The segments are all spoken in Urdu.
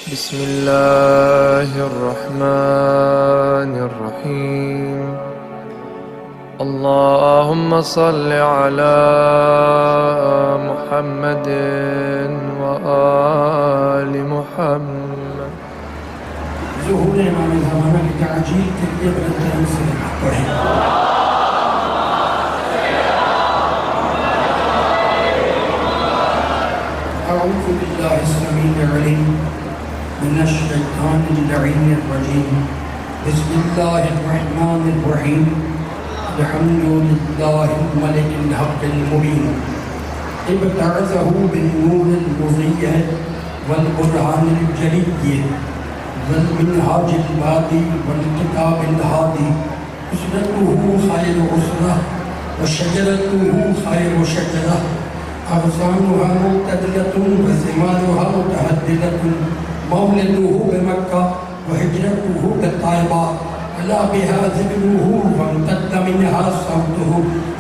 بسم الله الرحمن الرحيم. اللهم صل على محمد وآل محمد. ظہور امام زمانہ کی تعجیل کے لیے بلندترین سے پڑھیں. اعوذ باللہ السمیع العلیم من الشیطان اللعین الرجیم. بسم اللہ الرحمن الرحیم. الحمد للہ الملک الحق المبین. ابتعثہ بالنور المضیء والقرآن الجلی والمنہاج البادی والکتاب الہادی. اسرتہ خیر اسرہ وشجرتہ خیر شجرہ. اغصانها معتدلة وثمارها متهدلة. مولده بمكة وهجرته بالطائبة. علا بها ذكره وامتد منها صوته.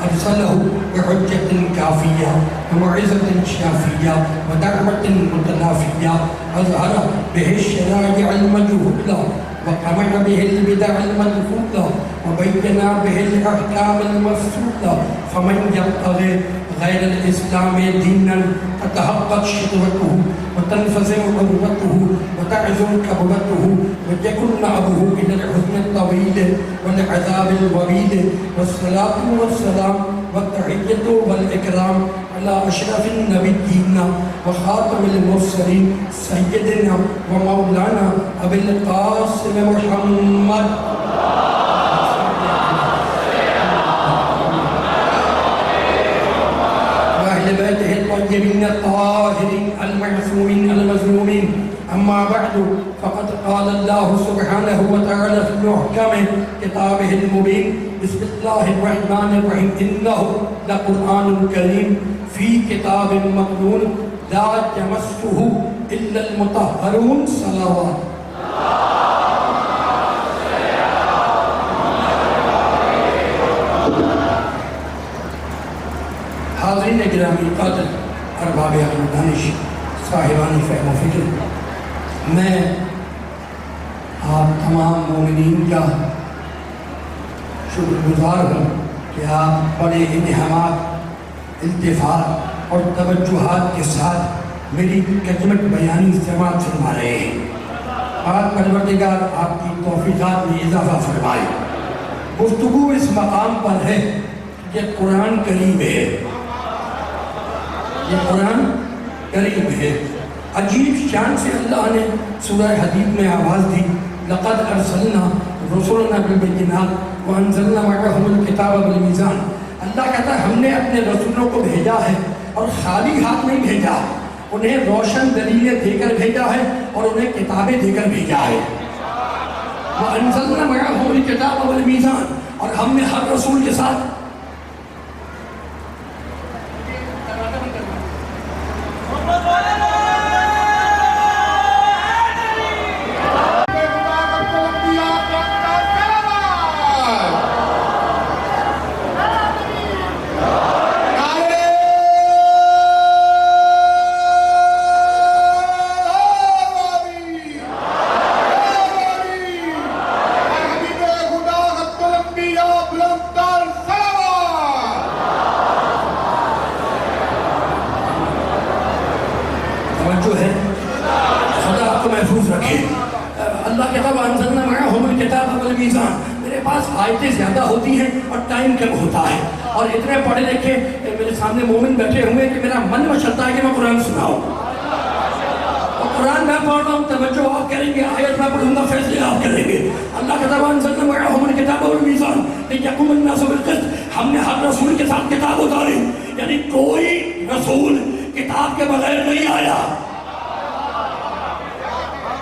أرسله بحجة كافية وموعظة شافية ودعوة متنافية. أظهر به الشرائع المجهولة وقمع به البدع المدخولة وبين به الأحكام المفصولة. فمن يبتغي غير الإسلام دينا تتحقق شهوته وتنفزع قوته وتعزم كبوته ويكون أبوه إلى الحزن الطويل والعذاب الوبيل. والصلاة والسلام والتحية والإكرام على أشرف النبيين وخاتم المرسلين سيدنا ومولانا أبي القاسم محمد وأهل بيته الطيبين الطاهرين المعصومين المظلومين. أما بعد فقد قال الله سبحانه وتعالى في محكم كتابه المبين. بسم الله الرحمن الرحيم. إنه لقرآن كريم في كتاب مكنون لا يمسه إلا المطهرون. صلوات. حاضرین گرامی قادر ارباب عقل و دانش صاحبان فہم و فکر، میں آپ تمام مومنین کا شکر گزار ہوں کہ آپ بڑے انہمات، التفات اور توجہات کے ساتھ میری خدمت بیانی سماعت فرما رہے ہیں. آج پروردگار آپ کی توفیقات میں اضافہ فرمائے. گفتگو اس مقام پر ہے کہ قرآن کریم ہے، یہ قرآن کریم ہے. عجیب شان سے اللہ نے سورہ حدید میں آواز دی. لقد ارسلنا رسولنا بالبینات وانزلنا معهم الکتاب والمیزان. اللہ کہتا ہے ہم نے اپنے رسولوں کو بھیجا ہے اور خالی ہاتھ نہیں بھیجا، انہیں روشن دلیلیں دے کر بھیجا ہے اور انہیں کتابیں دے کر بھیجا ہے. وانزلنا معهم الکتاب والمیزان. اور ہم نے ہر رسول کے ساتھ جو ہے خدا آپ کو محفوظ رکھے. اللہ کہتا ہے وَأَنزَلْنَا مَعَهُمُ الْكِتَابَ وَالْمِيزَانَ. میرے پاس آیتیں زیادہ ہوتی ہیں اور ٹائم کم ہوتا ہے، اور اتنے پڑھے لکھے میرے سامنے مومن بیٹھے ہوئے کہ میرا من مچلتا ہے کہ میں قرآن سناؤں. اور قرآن میں پڑھ رہا ہوں، توجہ آپ کریں گے، آیت میں پڑھوں گا، فیصلے آپ کریں گے. اللہ کہتا ہے وَأَنزَلْنَا مَعَهُمُ الْكِتَابَ وَالْمِيزَانَ لِيَقُومَ النَّاسُ بِالْقِسْطِ. ہم نے ہر رسول کے ساتھ کتاب اتاری، یعنی کوئی رسول کتاب کے بغیر نہیں آیا.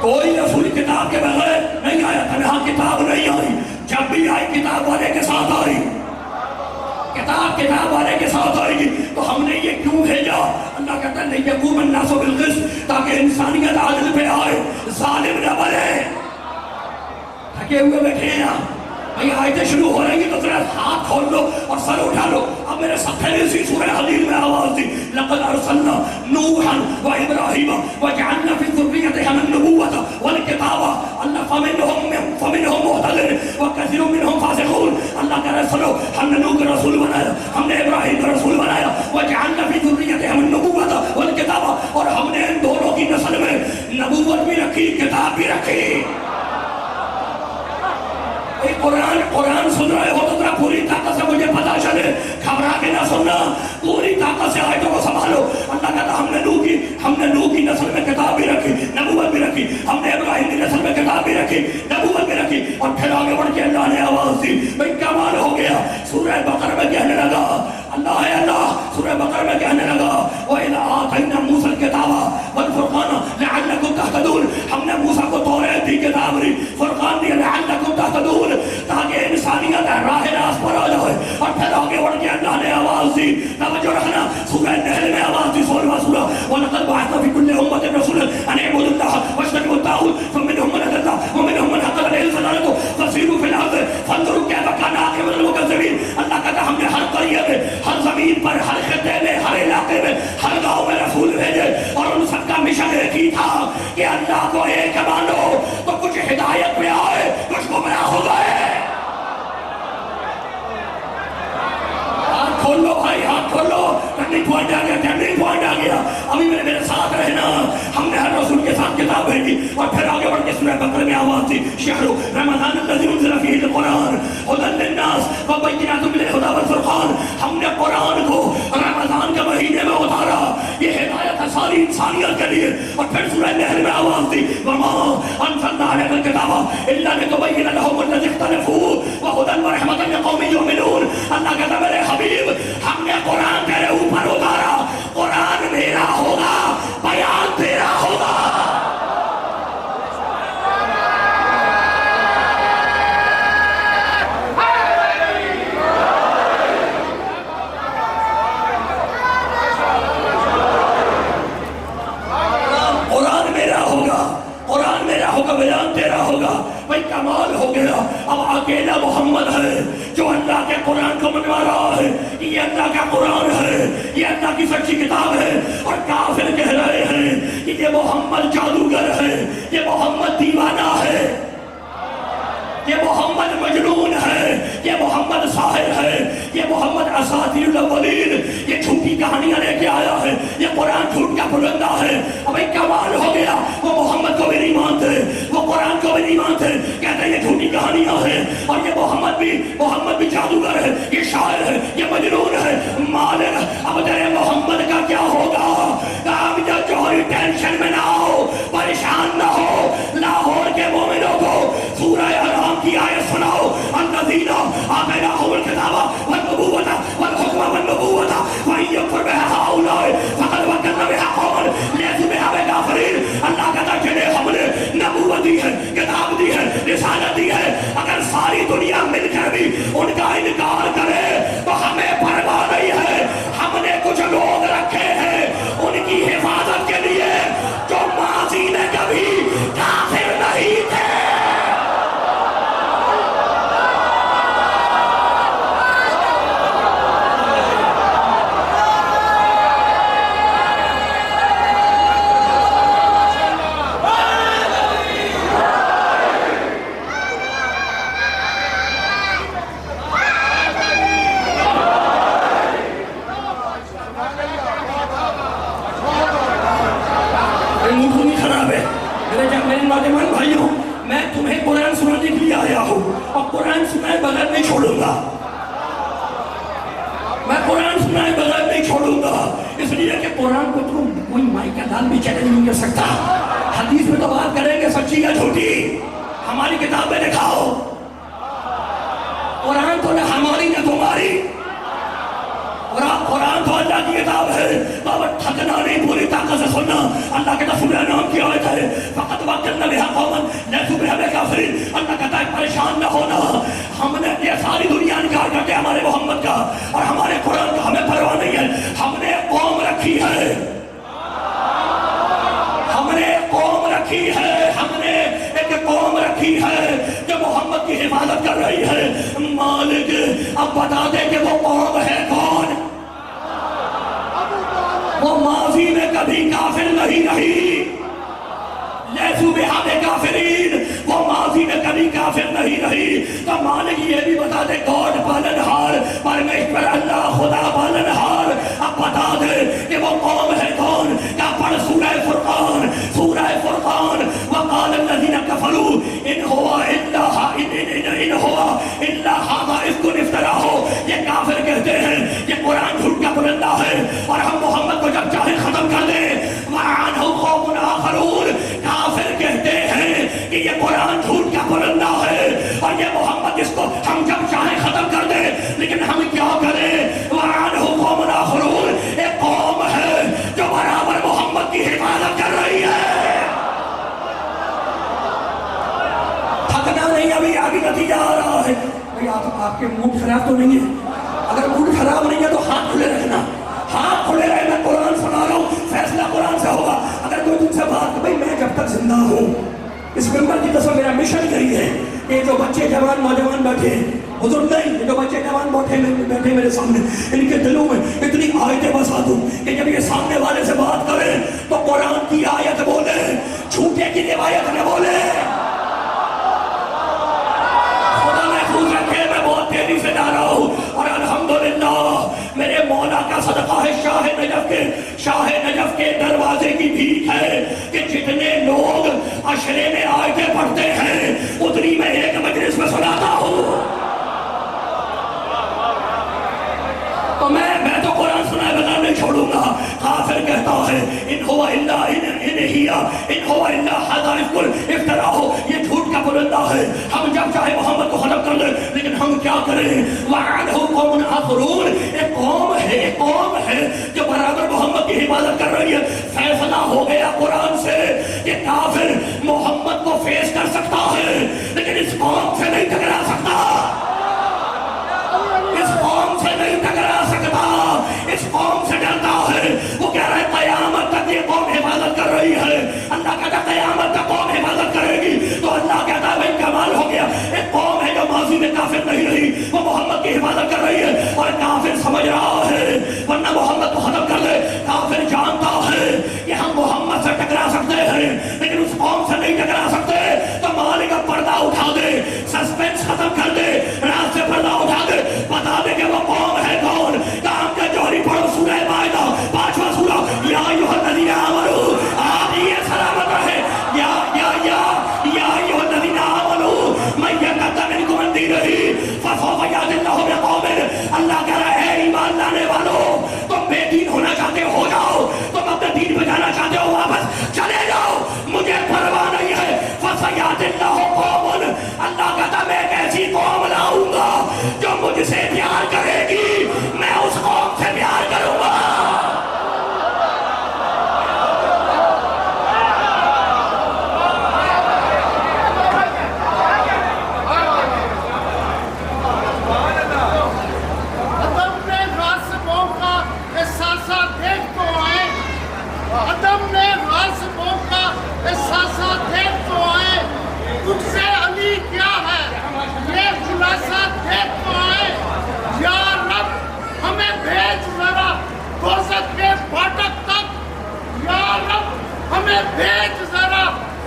کوئی رسول کتاب کے بغیر نہیں آیا. تنہا کتاب نہیں آئی، جب بھی آئی کتاب والے کے ساتھ آئی. کتاب والے کے ساتھ آئے گی. تو ہم نے یہ کیوں بھیجا؟ اللہ کہتا ہے لِيَقُومَ النَّاسُ بِالْقِسْطِ، تاکہ انسانیت عدل پہ آئے، ظالم نہ بنے. تھکے ہوئے بیٹھے ہیں آپ، بھئی آیتیں شروع ہو رہی ہیں تو ذرا ہاتھ کھول لو اور سر اٹھا لو. اب میرے صفحے میں اسی سورہ حدید میں آواز دی. لَقَدْ أَرْسَلْنَا نُوحًا وَإِبْرَاهِيمَ وَجَعَلْنَا فِي ذُرِّيَّتِهِمَا النُّبُوَّةَ فمنهم مهتد وكثير منهم فاسقون. اللہ کہہ رہا ہے سنو، ہم نے نوح کا رسول بنایا، ہم نے ابراہیم کا رسول بنایا، وجعلنا في ذريتهم النبوة والكتاب، اور ہم نے ان دونوں کی نسل میں نبوت بھی رکھی، کتاب بھی رکھی. قرآن سن رہے ہو تو ذرا پوری طاقت سے مجھے پتا چلے، گھبرا کے نہ سننا، پوری طاقت سے آیتوں کو سنبھالو. اللہ کہتا ہم نے نوح کی نسل میں کتاب بھی رکھی، نبوت بھی رکھی، ہم نے ابراہیم کی نسل میں کتاب بھی رکھی، نبوت بھی رکھی. اور پھر آگے بڑھ کے اللہ نے آواز دی، بھئی کمال ہو گیا. سورہ بقرہ میں کہنے لگا اللہ ہے اللہ، سورہ بقرہ میں کہنے لگا وَإِذْ آتَيْنَا مُوسَى الْكِتَابَ وَالْفُرْقَانَ لَعَلَّكُمْ تَهْتَدُونَ. ہم نے موسیٰ کو توریت دی، کتاب دی، فرقان دیا، لَعَلَّكُمْ تَهْتَدُونَ، تاکہ انسانیت راہ راست پر آ جائے. اور پھر آگے بڑھ کے اللہ نے آواز دی، توجہ رکھنا، سورہ نحل میں آواز دی، 16واں سورہ، وَلَقَدْ بَعَثْنَا فِي كُلِّ أُمَّةٍ رَسُولًا أَنِ اعْبُدُوا اللَّهَ وَاجْتَنِبُوا الطَّاغُوتَ فَمِنْهُم مَّنْ هَدَى اللَّهُ وَمِنْهُم مَّنْ حَقَّتْ عَلَيْهِ الضَّلَالَةُ فَسِيرُوا فِي الْأَرْضِ فَانظُرُوا كَيْفَ كَانَ عَاقِبَةُ الْمُكَذِّبِينَ. اللہ کہتا ہم نے ہر قریے میں، ہر زمین پر، ہر خطے میں، ہر علاقے میں، ہر گاؤں میں رسول بھیجے، اور ان سب کا مشن ایک ہی تھا کہ اللہ کو ایک مانو. تو کچھ ہدایت میں آئے، کچھ گمراہ ہو گئے. ہاتھ کھول لو بھائی، ہاتھ کھول لو. ٹرننگ پوائنٹ آ گیا، ٹرننگ پوائنٹ آ گیا. ابھی میرے ساتھ رہنا. ہم نے ہر رسول کے ساتھ کتاب بھیجی، اور پھر آگے بڑھ کے سورہ بقرہ میں آواز دی، شہر رمضان الذی انزل فیہ القرآن ھدی للناس وبینات من الھدی والفرقان. ہم نے قرآن کو رمضان کے مہینے میں اتارا، یہ ہدایت ہے ساری انسانیت کے لیے. اور پھر سورہ نحل میں آواز دی، وما انزلنا علیک الکتاب الا لتبین لهم الذی اختلفوا وھدی ورحمۃ لقوم یؤمنون. اللہ کہتا میرے حبیب ہم نے قرآن تیرے اوپر اتارا، قرآن میرا ہوگا، بیان تیرا ہوگا. قرآن میرا ہوگا، قرآن میرا ہوگا، بیان تیرا ہوگا. بھائی کمال ہو گیا. اب اکیلا محمد ہے جو اللہ کے قرآن کو منوا رہا ہے. یہ اللہ کا قرآن ہے، یہ اللہ کی سچی کتاب ہے. اور کافر کہہ رہے ہیں کہ یہ محمد جادوگر ہے، یہ محمد دیوانہ ہے، یہ محمد مجنون ہے، یہ محمد ساحر ہے، یہ محمد اساطیر الاولین، یہ جھوٹی کہانیاں لے کے آیا ہے، یہ قرآن جھوٹ کا پرندہ ہے. ابھی کمال ہو گیا. وہ محمد کو بھی نہیں مانتے، وہ قرآن کو بھی نہیں مانتے، کہتے ہیں یہ جھوٹی کہانیاں ہیں. اور یہ محمد بھی جادوگر ہے، یہ شاعر ہے، یہ مجنون ہے. مالک اب تیرے محمد کا کیا ہوگا؟ اب جوہری ٹینشن میں نہ ہو، پریشان نہ ہو. لاہور کے مومنوں کو سورہ انعام کی آیت سناؤ، الذین آتیناہم الکتاب والنبوۃ والحکم والنبوۃ وإن یکفر بها ہؤلاء فقد وکلنا بها قوما لیسوا بها کافرین. اللہ کہتا جنہیں ہم نے نبوت دی ہے، کتاب دی ہے، رسالت دی ہے، اگر ساری دنیا مل کر بھی ان کا انکار کرے تو ہمیں پرواہ نہیں ہے. ہم نے کچھ لوگ رکھے ہیں ان کی حفاظت کے لیے جو ماضی میں کبھی کافر نہیں تھے. میں تمہیں قرآن سنانے کے لیے آیا ہوں، اور قرآن سنائے بغیر نہیں چھوڑوں گا. میں قرآن سنائے بغیر نہیں چھوڑوں گا، اس لیے کہ قرآن کو تم کوئی مائی کا دال بھی چیلنج نہیں کر سکتا. حدیث میں تو بات کریں گے سچی یا جھوٹی، ہماری کتاب میں دکھاؤ. قرآن تو نہ ہماری نہ تمہاری، قرآن تو اللہ کی کتاب ہے. بابا تھکنا نہیں، پوری طاقت سے سننا. اللہ کہتا سورہ نام کی آیت ہے، فقط وکلنا بها قوما لیسوا بها کافرین. اللہ کہتا ہے پریشان نہ ہونا، ہم نے یہ ساری دنیا انکار کرتے ہمارے محمد کا اور ہمارے قرآن کا، ہمیں پرواہ نہیں ہے. ہم نے قوم رکھی ہے، ہم نے قوم رکھی ہے، ہم نے ایک قوم رکھی ہے جو محمد کی حفاظت کر رہی ہے. مالک اب بتا دے کہ وہ قوم ہے کون؟ وہ ماضی میں کبھی کافر نہیں رہی. لیسوا بها کافرین، وہ ماضی میں کبھی کافر قوم ہے کون؟ کیا پڑھ سورہ فرقان، سورہ فرقان. وقال الذین کفروا ان ہوا الا ھذا افک افتراہ. یہ کافر کہتے ہیں یہ قرآن جھوٹ کا پرندہ ہے اور ہم محمد کو جب چاہے ختم کر دیں. وعنہ قوم آخرون. کافر کہتے ہیں کہ یہ قرآن جھوٹ کا پرندہ ہے اور یہ محمد اس کو ہم جب چاہے ختم کر دیں، لیکن ہم کیا کریں؟ وعنہ قوم آخرون. ایک قوم ہے جو برابر محمد کی حفاظت کر رہی ہے. تھکنا نہیں، ابھی آگے نتیجہ آ رہا ہے. آپ کے موڈ خراب تو نہیں ہے؟ اگر موڈ خراب نہیں ہے تو ہاتھ کھلے رکھنا، ہاتھ کھلے رہے. میں قرآن سنا رہا ہوں، فیصلہ قرآن سے ہوگا. اگر کوئی تم سے بات کہ بھائی میں جب تک زندہ ہوں، اس ممبر کی قسم میرا مشن یہی ہے کہ جو بچے جوان نوجوان بیٹھے، بزرگ نہیں، جو بچے جوان بیٹھے میرے سامنے، ان کے دلوں میں اتنی آیتیں بسا دوں کہ جب یہ سامنے والے سے بات کریں تو قرآن کی آیت بولے، جھوٹے کی روایت نہ بولے. خدا محفوظ رکھے. میں بہت تیزی سے جا رہا ہوں اور الحمدللہ میرے مولا کا صدقہ ہے شاہ نجف کے دروازے کی بھیک ہے کہ جتنے لوگ عشرے میں آیتیں پڑھتے ہیں اتنی میں ایک مجلس میں سناتا ہوں. تو میں تو قرآن سنائے بغیر نہیں چھوڑوں گا. کافر کہتا ہے ان ہوا الا ھذا افک افتراہ. یہ جھوٹ کا پرندہ ہے، ہم جب چاہے محمد کو ختم کر دیں، لیکن ہم کیا کریں؟ وعنہ قوم آخرون. ایک قوم ہے جو برابر محمد کی حفاظت کر رہی ہے. فیصلہ ہو گیا قرآن سے کہ کافر محمد کو فیس کر سکتا ہے لیکن اس قوم سے نہیں ٹکرا سکتا، اس قوم سے نہیں ٹکرا سکتا. اس قوم سے ڈرتا ہے. وہ کہہ رہا ہے قیامت تک یہ قوم حفاظت کر رہی ہے. اللہ کہتا ہے قیامت تک قوم حفاظت کرے گی. تو اللہ کہتا ہے بھائی کمال ہو گیا. ایک قوم ہے جو ماضی میں کافر نہیں رہی، وہ محمد کی حفاظت کر رہی ہے اور کافر سمجھ رہا ہے ورنہ محمد کو ختم کر دے. کافر جانتا ہے کہ ہم محمد سے ٹکرا سکتے ہیں لیکن اس قوم سے نہیں ٹکرا سکتے. تو مالک کا پردہ اٹھا دے، سسپینس ختم کر دے، رات سے پردہ اٹھا دے، بتا دے کہ وہ قوم ہے کون. کام کا جوہری پڑھو سورہ مائدہ 5واں سورہ. یا ایھا الذین آمنوا. آپ یہ سلامت رہے. یا ایھا الذین آمنوا من یرتد منکم عن دینہ فسوف یأتی اللہ بقوم. اللہ کہہ رہا ہے ایمان لانے والوں، تم بے دین ہونا چاہتے ہو جاؤ، تم اپنے دین پہ جانا چاہتے ہو واپس چلے جاؤ، مجھے پرواہ نہیں ہے. فسیأتی اللہ قوم. اللہ کہتا میں ایک ایسی قوم لاؤں گا جو مجھ سے پیار کرے گی، میں اس قوم سے پیار کروں گا. بھیج ذرا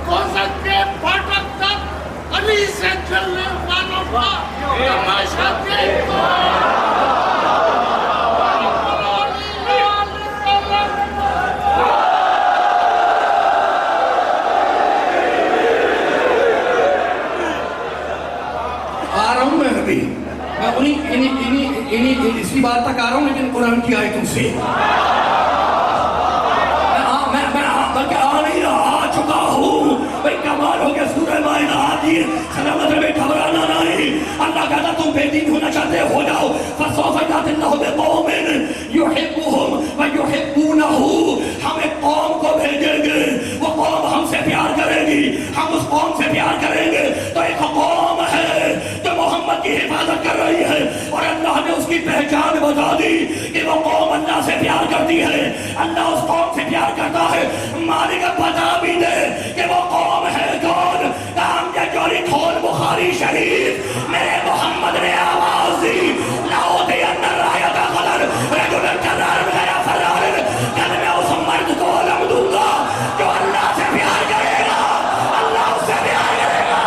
دوزخ کے پھاٹک تک علی سے چلنے والوں کا تماشا دیکھو. آ رہا ہوں میں ابھی، میں اسی بات تک آ رہا ہوں لیکن قرآن کی آیتوں سے سورہ مائدہ آتی ہے. سلامت رہے، گھبرانا نہیں. اللہ کہتا تم بے دین ہونا چاہتے ہو جاؤ. فسوف یأتی اللہ بقوم یحبهم ویحبونہ. ہم ایک قوم کو بھیجیں گے، وہ قوم ہم سے پیار کرے گی، ہم اس قوم سے پیار کریں گے. تو ایک قوم ہے جو محمد کی حفاظت کر رہی ہے اور اللہ نے اس کی پہچان بتا دی کہ وہ قوم اللہ سے پیار کرتی ہے، اللہ اس قوم سے پیار کرتا ہے. مالک بتا بھی دے کہ وہ قوم ہے کون. کام یا جوری کھول بخاری شریف. میرے محمد نے آواز دی لأوتین الرایۃ غدر رجلا کرار غیر فرار. کل میں اس مرد کو علم دوں گا جو اللہ سے پیار کرے گا، اللہ اس سے پیار کرے گا.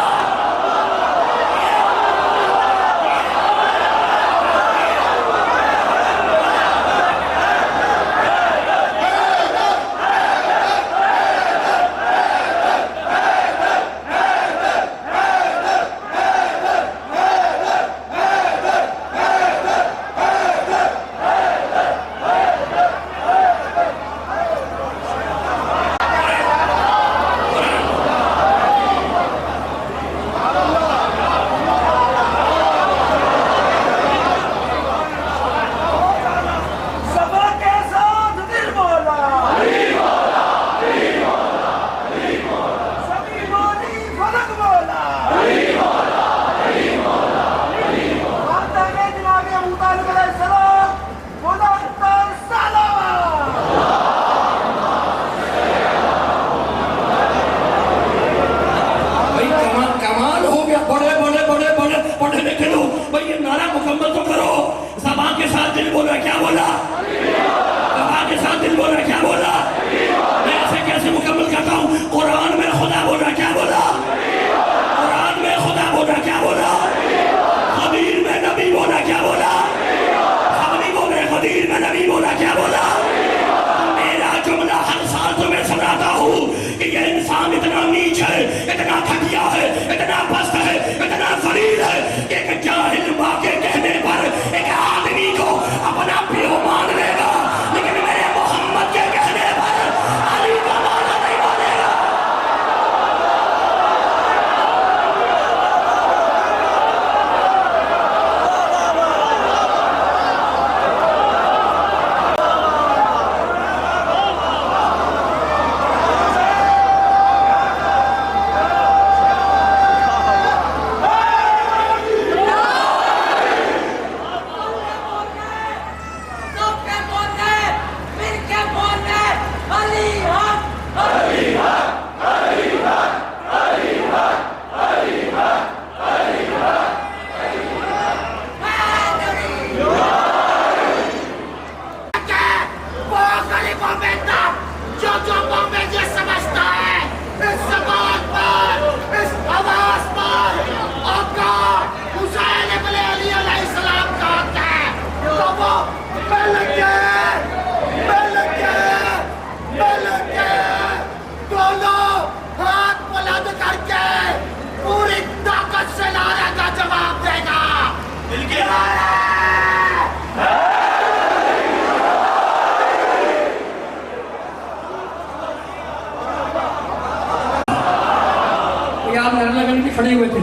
نعرہ آپ نعرہ لگانے کے کھڑے ہوئے تھے،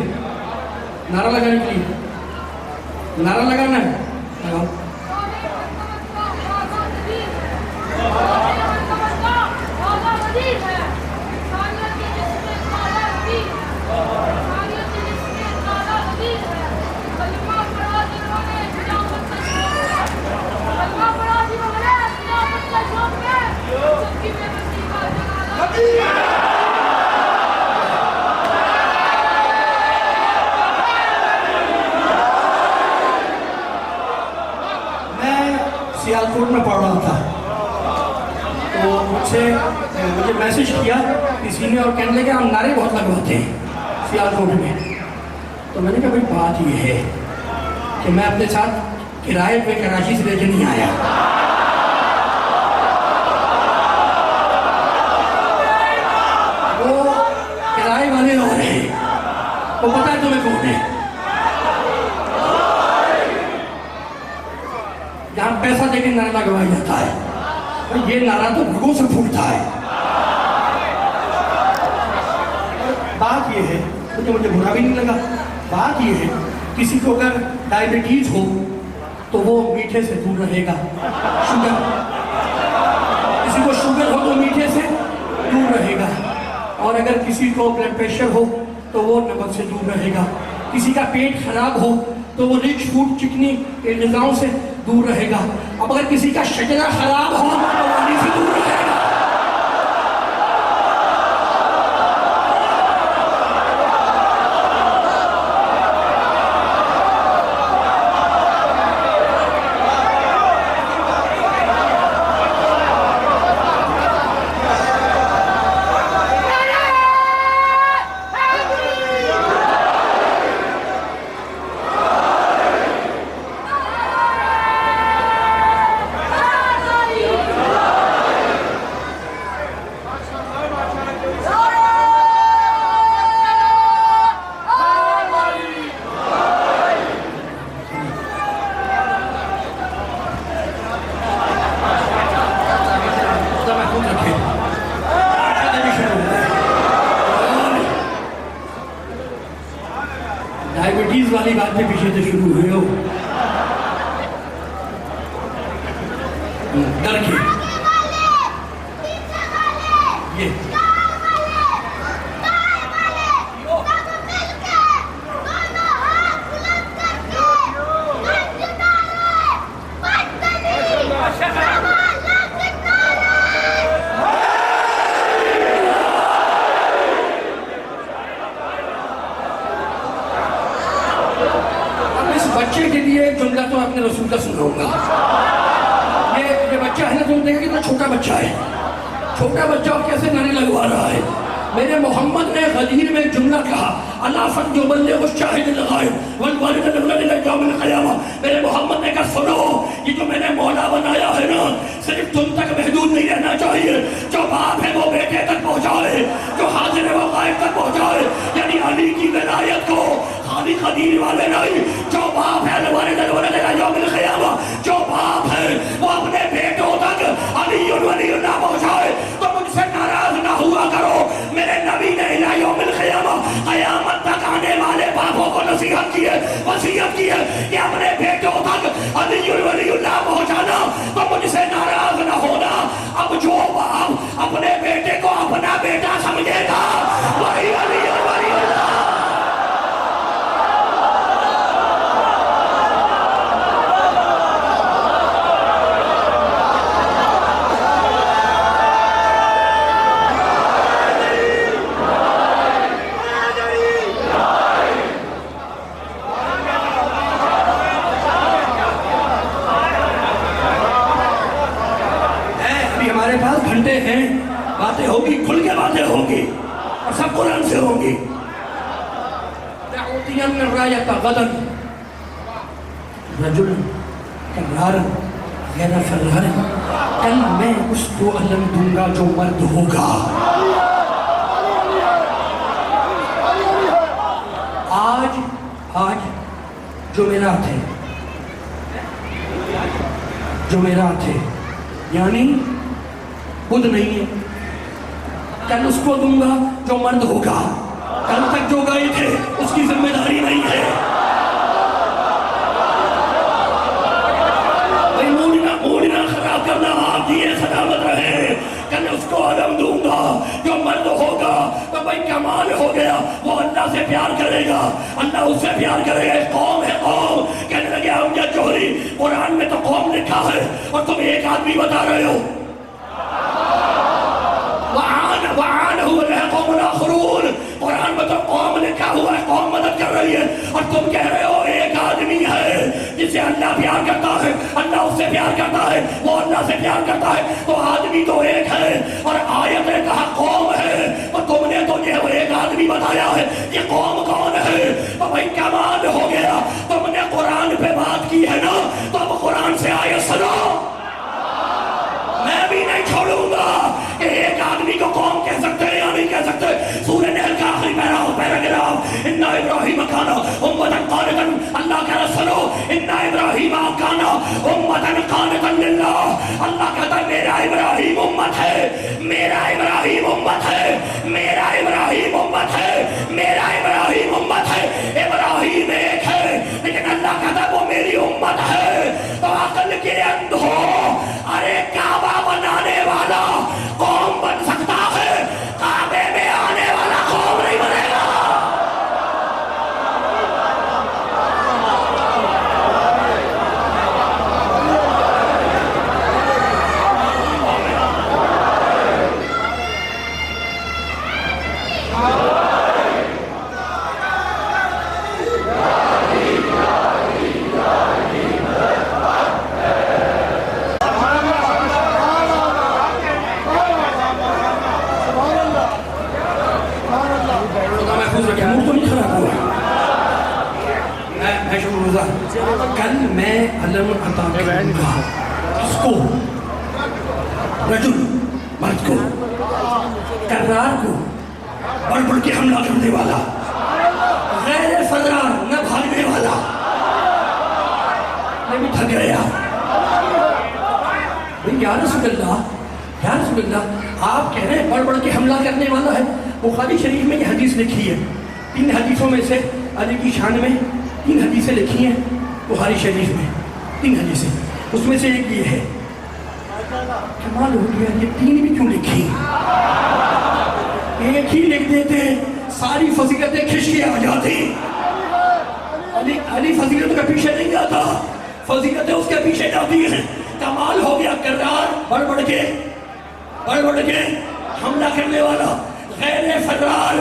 نعرہ لگانے کے لیے، نعرہ لگانا ہے، لگاؤ۔ سیالکوٹ میں پڑھ رہا تھا تو مجھے میسج کیا کسی نے اور کہنے لگے ہم نعرے بہت لگواتے ہیں سیالکوٹ میں، تو میں نے کہا بھائی بات یہ ہے کہ میں اپنے ساتھ کرائے پہ کراچی سے لے کے نہیں آیا، وہ کرائے والے ہو رہے ہیں، وہ پتہ ہے تمہیں کون ہے، جہاں پیسہ دے کے نعرہ لگوایا جاتا ہے، یہ نعرہ تو بھگوں سے پھوٹتا ہے۔ بات یہ ہے، مجھے برا بھی نہیں لگا، بات یہ ہے کسی کو اگر ڈائبٹیز ہو تو وہ میٹھے سے دور رہے گا، شوگر، کسی کو شوگر ہو تو میٹھے سے دور رہے گا، اور اگر کسی کو بلڈ پریشر ہو تو وہ نمک سے دور رہے گا، کسی کا پیٹ خراب ہو تو وہ رچ فوڈ چکنی غذاؤں سے دور رہے گا، اب اگر کسی کا شجرہ خراب ہو تو پانی سے دور رہے گا۔ ڈائبٹیز والی بات پہ پیچھے سے شروع ہوئے ہو، ڈر کے یہ بچے کے لیے جملہ تو اپنے رسول کا سناؤں گا، یہ بچہ ہے نا، تم دیکھیں کتنا چھوٹا بچہ ہے، چھوٹا بچہ اور کیسے نعرے لگوا رہا ہے۔ میرے محمد نے غدیر میں جملہ کہا، اللہ فن جو بندے کو شاہد لغائب والوالد لغلد یوم القیامہ، میرے محمد نے کہا سنو، یہ جو میں نے مولا بنایا ہے نا، صرف تم تک محدود نہیں رہنا چاہیے، جو باپ ہے وہ بیٹے تک پہنچائے، جو حاضر ہے وہ غائب تک پہنچائے، یعنی علی کی ولایت کو خالی قدیر والے نہیں، جو باپ ہے الوالد لغلد یوم القیامہ، جو باپ ہے وہ اپنے بیٹوں تک علی ولی اللہ پہنچائے، تو مجھ سے ناراض نہ ہوا کرو، میرے نبی نے الہ یوم القیامہ قیامت تک آنے والے باپوں کو نصیحت کی ہے، وصیت کی ہے کہ اپنے بیٹوں تک علی ولی اللہ پہنچانا، تو مجھ سے ناراض نہ ہونا۔ اب جو باپ اپنے بیٹے کو اپنا بیٹا سمجھے گا وہی علی ولی اللہ۔ ہمارے پاس گھنٹے ہیں، باتیں ہوگی، کھل کے باتیں ہوگی اور سب قرآن سے ہوگی۔ لَأُعْطِيَنَّ الرَّايَةَ غَدًا رَجُلًا كَرَّارًا غَيْرَ فَرَّارٍ، کل میں اس کو علم دوں گا جو مرد ہوگا۔ آج جمعرات ہے، جمعرات ہے، یعنی بدھ نہیں ہے. کل اس کو دوں گا جو مرد ہوگا، کل تک جو گئے تھے اس کی ذمہ داری نہیں ہے. موڑنا خراب کرنا، آپ دیے سلامت رہے. کل اس کو علم دوں گا جو مرد ہوگا تو بھائی کمال ہو گیا، وہ اللہ سے پیار کرے گا، اللہ اس سے پیار کرے گا. ایک قوم ہے، قوم کہنے لگے امجد جوہری قرآن میں تو قوم لکھا ہے اور تم ایک آدمی بتا رہے ہو. وعان ہوا ہے قوم آخرون، قرآن میں تو قوم لکھا ہوا ہے، قوم مدد کر رہی ہے، اور تم کہہ رہے ہو ایک آدمی ہے جسے اللہ پیار کرتا ہے، اللہ اس سے پیار کرتا ہے، وہ اللہ سے پیار کرتا ہے. تو آدمی تو ایک ہے، اور آیت نے کہا قوم ہے، اور تم نے تو یہ ایک آدمی بتایا ہے. یہ قوم کون ہے؟ تو بھائی کمال ہو گیا. تم نے قرآن پہ بات کی ہے نا، تو اب قرآن سے آیت سنو. میں بھی نہیں چھوڑوں گا کہ ایک آدمی کو قوم کہہ سکتے ہیں یا نہیں کہہ سکتے. سورہ نحل کا آخری پیراگراف، اِنَّ إِبْرَاهِيمَ كَانَ أُمَّةً قَانِتًا، اللہ کہہ رہا سنو، اِنَّ إِبْرَاهِيمَ كَانَ أُمَّةً قَانِتًا لِلَّهِ. اللہ کہتا ہے میرا ابراہیم امت ہے، میرا ابراہیم امت ہے، میرا ابراہیم امت ہے، میرا ابراہیم امت ہے. ابراہیم ایک ہے لیکن اللہ کہتا ہے وہ میری امت ہے. تو عقل کے اندھو، ارے کعبہ بنانے والا قوم بن سکتا ہے، کعبے میں آنے والا قوم نہیں بنے گا. کل میں علم عطا کروں گا اس کو، رجل مرد کو، کرار کو، بڑھ بڑھ کے حملہ کرنے والا، غیر فرار نہ بھاگنے والا. میں بھی تھک گیا یا رسول اللہ، یا رسول اللہ آپ کہہ رہے ہیں بڑھ بڑھ کے حملہ کرنے والا ہے. بخاری شریف میں یہ حدیث لکھی ہے، 3 حدیثوں میں سے علی کی شان میں 3 حدیثیں لکھی ہیں بخاری شریف میں، 3 حدیثیں. اس میں سے ایک یہ ہے. کمال ہو گیا، یہ 3 بھی کیوں لکھی؟ ایک ہی لکھ دیتے ساری فضیلتیں کھنچ کے آ جاتی. علی فضیلتوں کے پیچھے نہیں جاتا، فضیلتیں اس کے پیچھے جاتی ہیں. کمال ہو گیا. کرار، بڑھ بڑھ کے حملہ کرنے والا، غیر فرار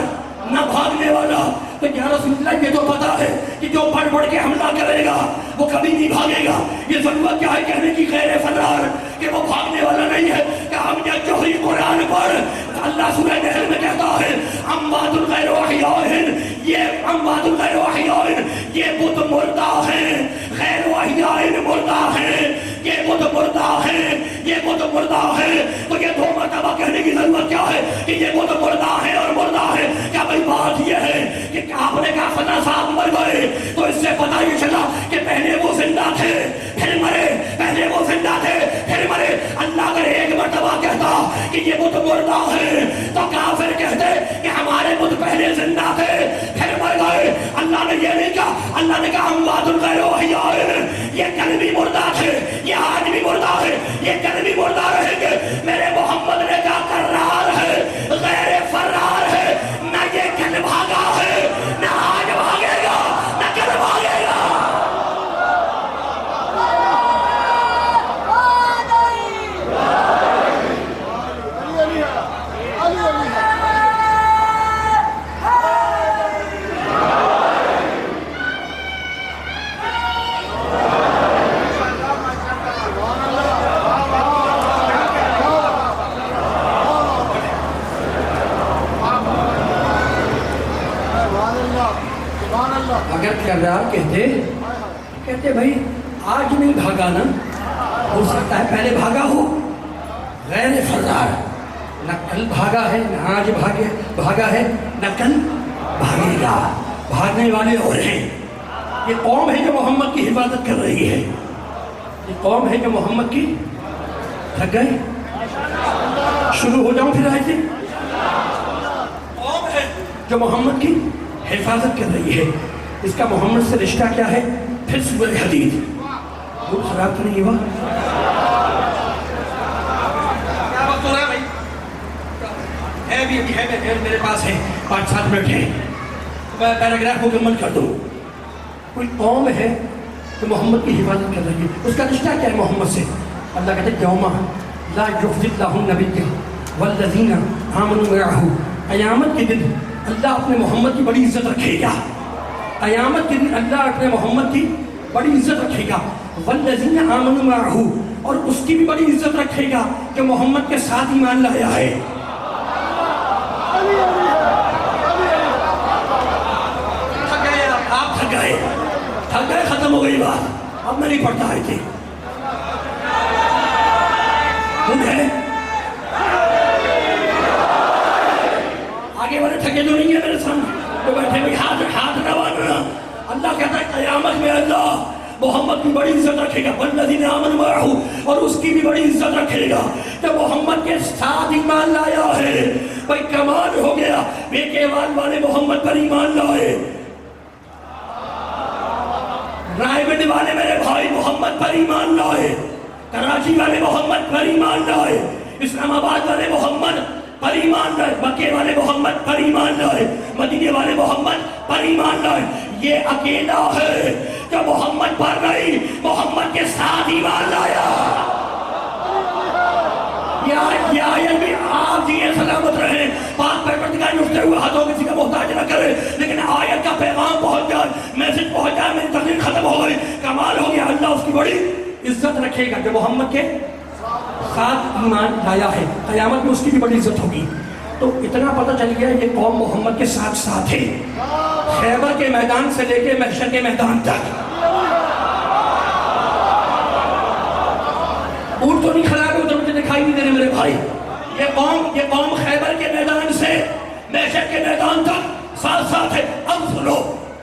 نہ بھاگنے والا. تو یا رسول اللہ یہ تو پتا ہے کہ جو بڑھ بڑھ کے حملہ کرے گا وہ کبھی نہیں بھاگے گا. یہ ضرورت کیا ہے کہنے کی غیر فرار، کہ وہ بھاگنے والا نہیں ہے. کہ امجد جوہری قرآن پڑھ، اللہ سورہ نحل میں کہتا ہے اموات غیر احیاء، یہ اموات غیر احیاء، یہ بت مردہ ہیں، غیر احیاء مردہ ہیں، یہ بت مردہ ہیں، یہ بت مردہ ہیں. تو یہ 2 مرتبہ کہنے کی ضرورت کیا ہے کہ یہ بت مردہ ہیں اور مردہ ہیں؟ کیا بھائی بات یہ ہے کہ آپ نے کہا فلاں صاحب مر گئے تو اس سے پتہ یہ چلا کہ پہلے وہ زندہ تھے پھر مرے، پہلے وہ زندہ تھے پھر مرے. اللہ اگر ایک مرتبہ کہتا کہ یہ بت مردہ ہیں تو کافر کہتے کہ ہمارے بت پہلے زندہ تھے پھر مر گئے. اللہ نے یہ نہیں کہا، اللہ نے کہا اموات غیر احیاء، یہ کل بھی مردہ تھے، یہ آج بھی مردہ ہے، یہ کل بھی مردہ رہیں گے. میرے محمد نے کہا کرار ہے، غیر فرار ہے، نہ یہ کل بھاگا ہے، نہ آج بھاگے گا، نہ کل بھاگے گا. اگر کرار کہتے بھائی آج نہیں بھاگا نا، ہو سکتا ہے پہلے بھاگا ہو. غیر فرار، نہ کل بھاگا ہے نہ آج بھاگا ہے نہ کل بھاگے گا. بھاگنے والے اور ہیں. یہ قوم ہے جو محمد کی حفاظت کر رہی ہے، یہ قوم ہے جو محمد کی تھک گئے. شروع ہو جاؤں پھر آئے تھے. قوم ہے جو محمد کی حفاظت کر رہی ہے. اس کا محمد سے رشتہ کیا ہے؟ پھر سورہ حدید. بہت خراب تو نہیں ہوا؟ کیا وقت ہو رہا ہے بھائی؟ ہے بھی ابھی ہے میرے پاس ہے 5-7 منٹ ہے. میں پیراگراف مکمل کر دوں. کوئی قوم ہے جو محمد کی حفاظت کر رہی ہے. اس کا رشتہ کیا ہے محمد سے؟ اللہ کہتے ہیں یوم لا یخزی اللہ النبی والذین آمنوا معہ. قیامت کے دن اللہ اپنے محمد کی بڑی عزت رکھے گا. قیامت کے دن اللہ اپنے محمد کی بڑی عزت رکھے گا. والذین آمنوا معہ, اور اس کی بھی بڑی عزت رکھے گا کہ محمد کے ساتھ ایمان لایا ہے. آپ تھک گئے, ختم ہو گئی بات. اب میں نہیں پڑھتا آئے تھے. آگے والے تھکے جو نہیں ہے میرے سامنے تو بیٹھے ہوئے ہاتھ نوالنا. اللہ کہتا ہے قیامت میں اللہ محمد کی بڑی عزت رکھے گا. والذین آمنوا معہ, اور اس کی بھی بڑی عزت رکھے گا کہ محمد کے ساتھ ایمان لایا ہے. بھائی کمال ہو گیا. بیکیوان والے محمد پر ایمان لائے, رائے بنڈ والے میرے بھائی محمد پر ایمان لائے, کراچی والے محمد پر ایمان لائے, اسلام آباد والے محمد پر ایمان لائے, مکے والے محمد پر ایمان لائے, مدینے والے محمد پر ایمان لائے. یہ اکیلا ہے جو محمد پر نہیں محمد کے ساتھ ایمان لایا. یہ آیت بھی آپ جی سلامت رہیں, پاک پروردگار اٹھتے ہوئے ہاتھوں کسی کا محتاج نہ کرے, لیکن آیت کا پیغام پہنچ جائے, میسج پہنچ جائے. میری تقریر ختم ہو گئی. کمال ہو گیا. اللہ اس کی بڑی عزت رکھے گا جو محمد کے ساتھ ایمان لایا ہے. قیامت میں اس کی بھی بڑی عزت ہوگی. تو اتنا پتہ چل گیا یہ قوم محمد کے ساتھ ساتھ ہے, خیبر کے میدان سے لے کے محشر کے میدان تک. اونٹ تو نہیں خراب ہے, مجھے دکھائی نہیں دے رہے میرے بھائی. یہ قوم خیبر کے میدان سے محشر کے میدان تک ساتھ ساتھ ہے. اب سنو,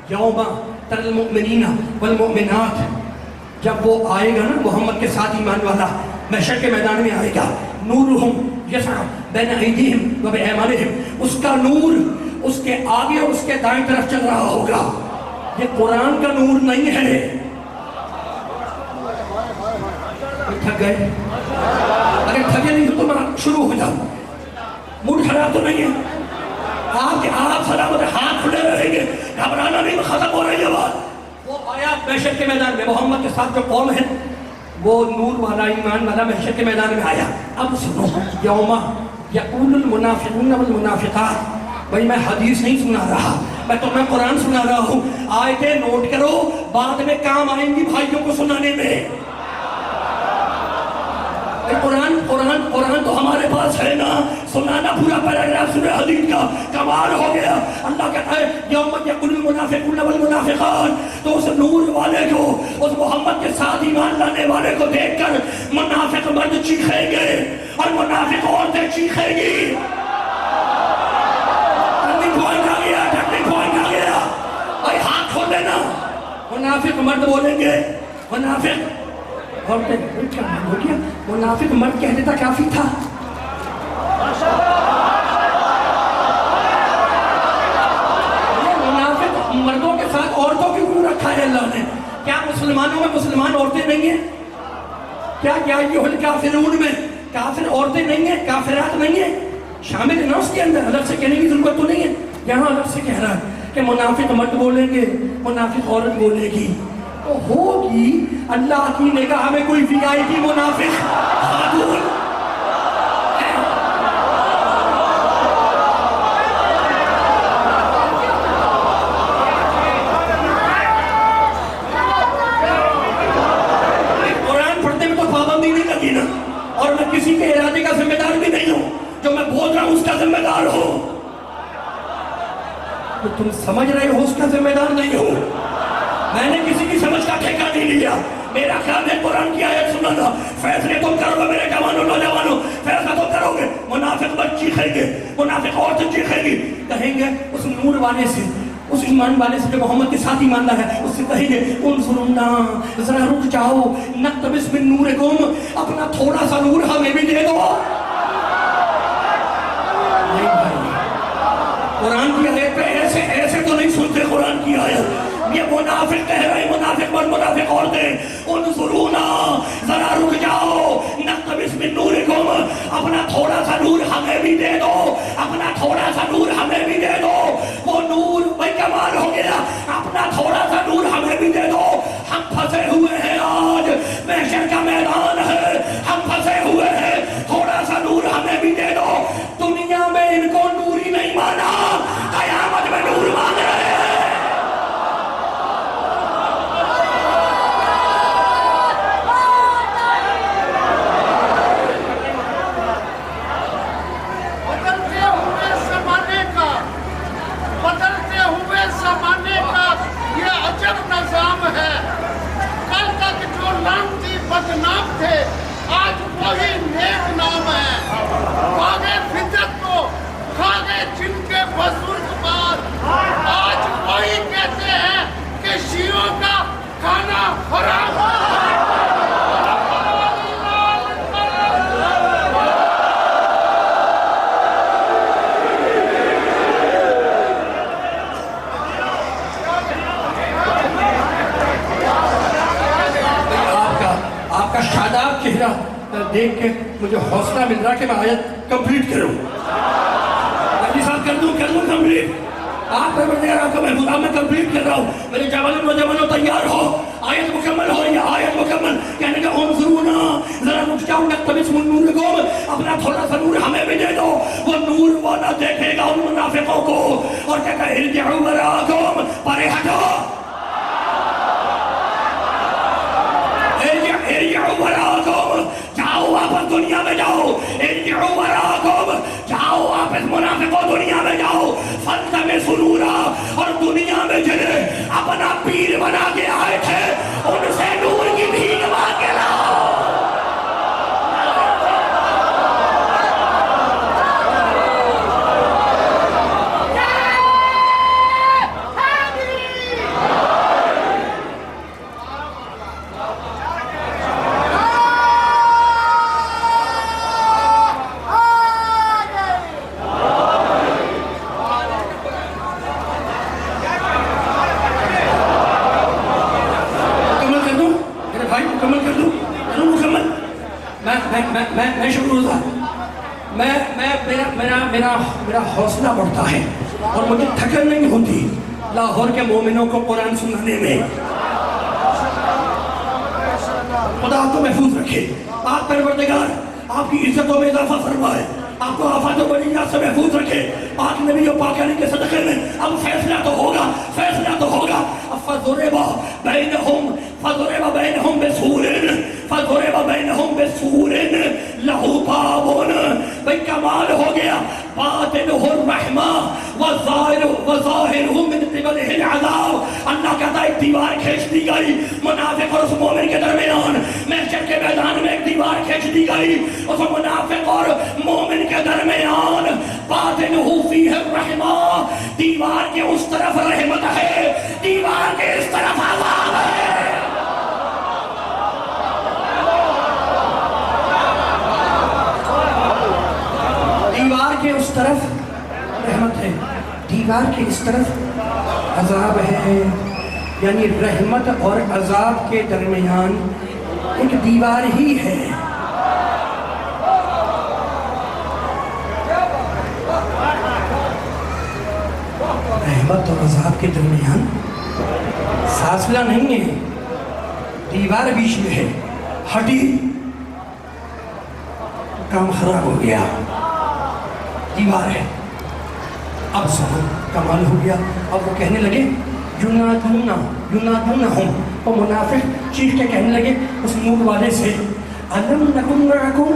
یوم تر المؤمنین والمؤمنات, جب وہ آئے گا نا محمد کے ساتھ ایمان والا محشر کے میدان میں آئے گا, نورہم یسعی بین ایدیہم و بایمانہم, اس کا نور اس کے آگے اور اس کے دائیں طرف چل رہا ہوگا. یہ قرآن کا نور نہیں ہے. تھک گئے؟ اگر تھکے نہیں ہو تو میں شروع ہو جاؤں. موڈ خراب تو نہیں ہے؟ آپ سلامت ہاتھ کھلے رہیں گے, گھبرانا نہیں, ختم ہو رہی ہے بات. وہ آیا محشر کے میدان میں محمد کے ساتھ جو قوم ہے وہ نور والا ایمان والا محشر کے میدان میں آیا. اب سنو, یوم یقول المنافقون والمنافقات. بھائی میں حدیث نہیں سنا رہا, میں تمہیں قرآن سنا رہا ہوں. آیتیں نوٹ کرو, بعد میں کام آئیں گی بھائیوں کو سنانے میں. قرآن تو ہمارے پاس ہے نا, سنانا پورا پیراگراف سورہ حدید کا. کمال ہو گیا. اللہ کہتا ہے یوم یقول المنافقون والمنافقات, تو اس نور والے کو, اس محمد کے ساتھ ایمان لانے والے کو دیکھ کر منافق مرد چیخیں گے اور منافق عورتیں چیخیں گی. ٹرننگ پوائنٹ آ گیا. بھائی ہاتھ کھول لینا. منافق مرد بولیں گے, منافق عورتیں. کیا ہو گیا؟ منافق مرد کہہ دیتا کافی تھا. منافق مردوں کے ساتھ عورتوں کی کیوں رکھا ہے اللہ نے؟ کیا مسلمانوں میں مسلمان عورتیں نہیں ہیں؟ کیا یہ الکافرون میں کافر عورتیں نہیں ہیں, کافرات نہیں ہیں؟ شامل ہے نا اس کے اندر. الگ سے کہنے کی ضرورت تو نہیں ہے. یہاں الگ سے کہہ رہا ہے کہ منافق مرد بولیں گے, منافق عورت بولے گی. تو ہوگی اللہ کی نگاہ میں کوئی وی آئی پی منافق خاتون. قرآن پڑھتے میں تو پابندی نہیں لگی نا, اور میں کسی کے ارادے کا ذمہ دار بھی نہیں ہوں. جو میں بول رہا ہوں اس کا ذمہ دار ہوں. تو تم سمجھ رہے ہو اس کا ذمہ دار نہیں ہوں. میں نے کسی کی سمجھ کا ٹھیکہ نہیں لیا. میرا خیال ہے قرآن کی آیت سننا, فیصلے تم کرو گے میرے جوانوں نوجوانوں, فیصلہ تم کرو گے. منافق بچ چیخیں گے, منافق عورت چیخیں گی, کہیں گے اس نور والے سے اس ایمان والے سے جو محمد کے ساتھ ایماندار ہے اس سے کہیں گے انظرنا ذرا رک جاؤ نقتبس من نورکم اپنا تھوڑا سا نور ہمیں بھی دے دو. نہیں بھائی قرآن کی آیت پہ ایسے تو نہیں سنتے. قرآن کی آیت یہ منافق کہہ رہے ہیں, منافق اور منافق عورتیں انظرونا ذرا رک جاؤ نقتبس من نورکم اپنا تھوڑا سا نور ہمیں بھی دے دو, اپنا تھوڑا سا نور ہمیں بھی دے دو. وہ نور بھائی کمال ہو گیا, اپنا تھوڑا سا نور ہمیں بھی دے دو. ہم پھنسے ہوئے ہیں, آج محشر کا میدان ہے, ہم پھنسے ہوئے ہیں, تھوڑا سا نور ہمیں بھی دے دو. دنیا میں ان کو نور ہی نہیں مانا, قیامت میں نور مان رہے ہیں. نظام ہے. کل تک جو لعنتی بدنام تھے آج وہی نیک نام ہے. کھاگے فطرت کو, کھاگے جن کے بزرگ بعد, آج وہی کہتے ہیں کہ شیعوں کا کھانا حرام ہے. آپ کا شاداب چہرہ دیکھ کے مجھے حوصلہ مل رہا کہ میں آیت کمپلیٹ کروں. نبی صاحب کر دوں کمپلیٹ. آپ پروردگار آپ کا محفوظ, آپ میں کمپلیٹ کر رہا ہوں. میرے جوانو تیار ہو, آیت مکمل ہو رہی ہے, آیت مکمل. کہنے کا انظرونا ذرا رک جاؤ نقتبس من نورکم اپنا تھوڑا سا نور ہمیں بھی دے دو. وہ نور وہ نہ دیکھے گا ان منافقوں کو اور کہتا ہے ارجعوا وراءکم, پرے ہٹو, ارجعوا وراءکم, جاؤ واپس دنیا میں جاؤ. ارجعوا وراءکم, جاؤ واپس منافقوں دنیا میں جاؤ. فالتمسوا نورا, اور دنیا میں جنہیں اپنا پیر بنا کے آئے تھے ان سے نور کی بھیک مانگ کے لاؤ. میں شکر گزار, میرا حوصلہ بڑھتا ہے اور مجھے تھکن نہیں ہوتی لاہور کے مومنوں کو قرآن سنانے میں. خدا آپ کو محفوظ رکھے, آپ پروردگار آپ کی عزتوں میں اضافہ فرمائے, آپ کو آفات و بلیات سے محفوظ رکھے. پاک نبی و پاک علی کے صدقے میں اب فیصلہ تو ہوگا, فیصلہ تو ہوگا. فضرب بینہم بسور لہ باب, بھئی کمال ہو گیا. باطنہ الرحمہ وظاہرہ من قبلہ العذاب. اللہ کہتا ہے ایک دیوار کھینچ دی گئی منافق اور اس مومن کے درمیان. محشر کے میدان میں ایک دیوار کھینچ دی گئی اس منافق اور مومن کے درمیان. باطنہ فیہ الرحمہ, دیوار کے اس طرف رحمت ہے, دیوار کے اس طرف عذاب ہے. دیوار کے اس طرف رحمت ہے, دیوار کے اس طرف عذاب ہے. یعنی رحمت اور عذاب کے درمیان ایک دیوار ہی ہے. رحمت اور عذاب کے درمیان فاصلہ نہیں ہے, دیوار بیچ میں ہے. ہٹی کام خراب ہو گیا, دیوار ہے. اب سب کمال ہو گیا. اب وہ کہنے لگے ینادونہم, وہ منافق چیخ کے کہنے لگے اس نور والے سے, الم نکن معکم,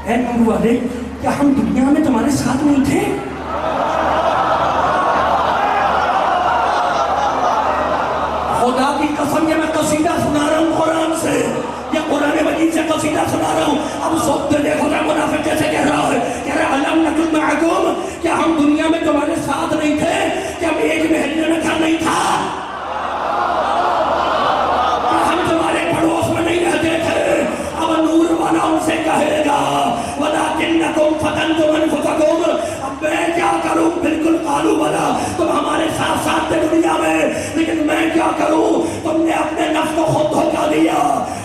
اے نور والے کیا ہم دنیا میں تمہارے ساتھ نہیں تھے؟ خدا کی قسم یہ میں قصیدہ سنا رہا ہوں قرآن سے, یہ قرآن مجید سے قصیدہ سنا رہا ہوں. اب صوت دیکھو نا منافق جیسے کہہ رہا ہے, کہہ رہا ہے الم نکن معکم, کیا ہم دنیا میں تمہارے ساتھ نہیں تھے, کہ ہم ایک محل والا تم ہمارے ساتھ ساتھ تھے دنیا میں، لیکن میں کیا کروں، تم نے اپنے نفس کو خود دھوکہ دیا.